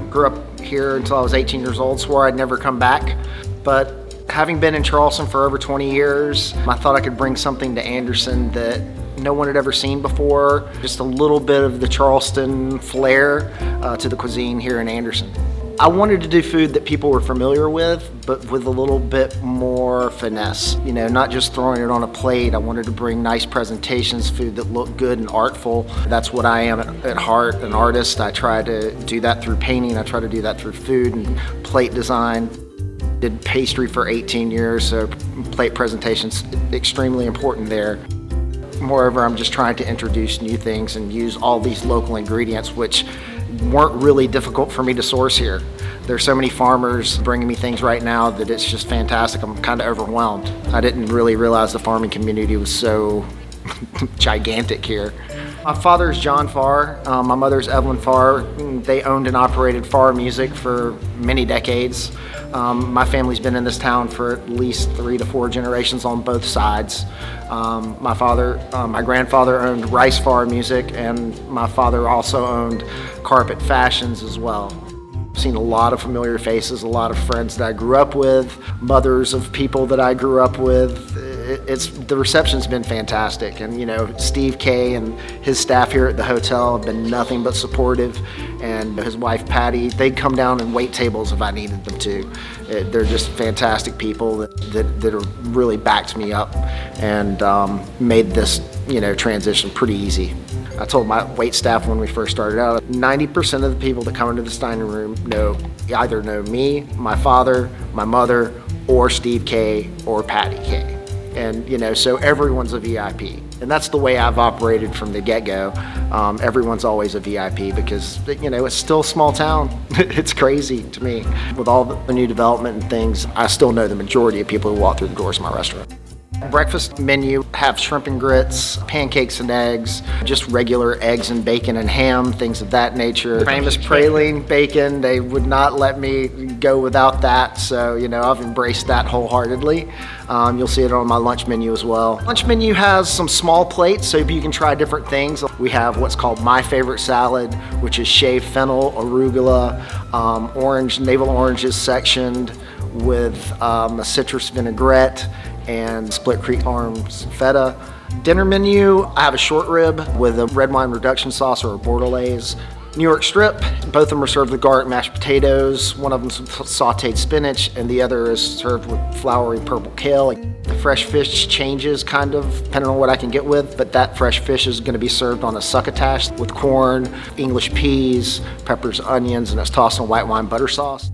Grew up here until I was 18 years old, swore I'd never come back. But having been in Charleston for over 20 years, I thought I could bring something to Anderson that no one had ever seen before. Just a little bit of the Charleston flair to the cuisine here in Anderson. I wanted to do food that people were familiar with, but with a little bit more finesse. You know, not just throwing it on a plate. I wanted to bring nice presentations, food that looked good and artful. That's what I am at heart, an artist. I try to do that through painting. I try to do that through food and plate design. Did pastry for 18 years, so plate presentation's extremely important there. Moreover, I'm just trying to introduce new things and use all these local ingredients, which weren't really difficult for me to source here. There's so many farmers bringing me things right now that it's just fantastic. I'm kind of overwhelmed. I didn't really realize the farming community was so gigantic here. My father's John Farr, my mother's Evelyn Farr. They owned and operated Farr Music for many decades. My family's been in this town for at least 3 to 4 generations on both sides. My grandfather owned Rice Farr Music, and my father also owned Carpet Fashions as well. I've seen a lot of familiar faces, a lot of friends that I grew up with, mothers of people that I grew up with. The reception's been fantastic, and you know, Steve K and his staff here at the hotel have been nothing but supportive, and his wife Patty, they'd come down and wait tables if I needed them to. They're just fantastic people that have really backed me up and made this, you know, transition pretty easy. I told my wait staff when we first started out, 90% of the people that come into this dining room either know me, my father, my mother, or Steve K or Patty K. And you know, so everyone's a VIP. And that's the way I've operated from the get-go. Everyone's always a VIP because, you know, it's still a small town. It's crazy to me. With all the new development and things, I still know the majority of people who walk through the doors of my restaurant. Breakfast menu have shrimp and grits, pancakes and eggs, just regular eggs and bacon and ham, things of that nature. Famous praline bacon, they would not let me go without that, so you know, I've embraced that wholeheartedly. You'll see it on my lunch menu as well. Lunch menu has some small plates so you can try different things. We have what's called my favorite salad, which is shaved fennel, arugula, navel oranges sectioned with a citrus vinaigrette, and split creek arms feta. Dinner menu, I have a short rib with a red wine reduction sauce or a bordelaise. New York strip, both of them are served with garlic mashed potatoes. One of them's sauteed spinach and the other is served with floury purple kale. The fresh fish changes kind of depending on what I can get with, but that fresh fish is going to be served on a succotash with corn, English peas, peppers, onions, and it's tossed in white wine butter sauce.